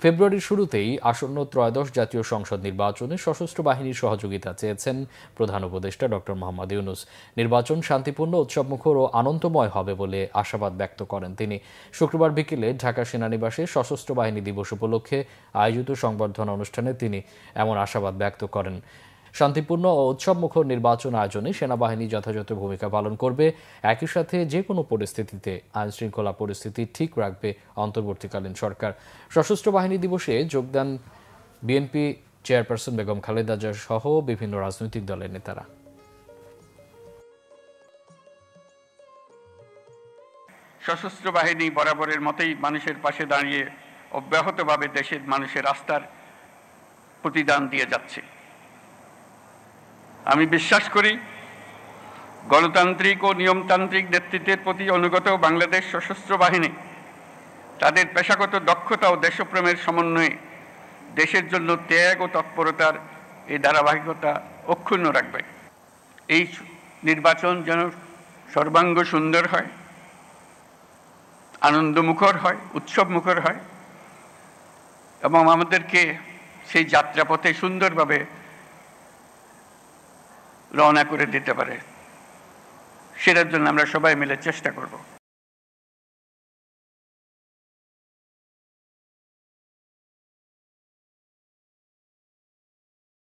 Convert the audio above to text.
ফেব্রুয়ারির শুরুতেই আসন্ন ত্রয়োদশ জাতীয় সংসদ নির্বাচনে সশস্ত্র বাহিনীর সহযোগিতা চেয়েছেন প্রধান উপদেষ্টা ড মোহাম্মদ ইউনূস। নির্বাচন শান্তিপূর্ণ, উৎসবমুখর ও আনন্দময় হবে বলে আশাবাদ ব্যক্ত করেন তিনি। শুক্রবার বিকেলে ঢাকা সেনানিবাসে সশস্ত্র বাহিনী দিবস উপলক্ষে আয়োজিত সংবর্ধনা অনুষ্ঠানে তিনি এমন আশাবাদ ব্যক্ত করেন। শান্তিপূর্ণ ও উৎসবমুখর নির্বাচন আয়োজনে সেনাবাহিনী যথাযথ ভূমিকা পালন করবে, একই সাথে যে কোনো পরিস্থিতিতে আইনশৃঙ্খলা পরিস্থিতি ঠিক রাখবে অন্তর্বর্তীকালীন সরকার। সশস্ত্র বাহিনী দিবসে যোগ দেন বিএনপি চেয়ারপারসন বেগম খালেদা জিয়া সহ বিভিন্ন রাজনৈতিক দলের নেতারা। সশস্ত্র বাহিনী বরাবরের মতোই মানুষের পাশে দাঁড়িয়ে অব্যাহতভাবে দেশের মানুষের আস্থার প্রতিদান দিয়ে যাচ্ছে। আমি বিশ্বাস করি, গণতান্ত্রিক ও নিয়মতান্ত্রিক নেতৃত্বের প্রতি অনুগত বাংলাদেশ সশস্ত্র বাহিনী তাদের পেশাগত দক্ষতা ও দেশপ্রেমের সমন্বয়ে দেশের জন্য ত্যাগ ও তৎপরতার এই ধারাবাহিকতা অক্ষুণ্ণ রাখবে। এই নির্বাচন যেন সর্বাঙ্গ সুন্দর হয়, আনন্দমুখর হয়, উৎসবমুখর হয় এবং আমাদেরকে সেই যাত্রাপথে সুন্দরভাবে রওনা করে দিতে পারে, সেটার জন্য আমরা সবাই মিলে চেষ্টা করব।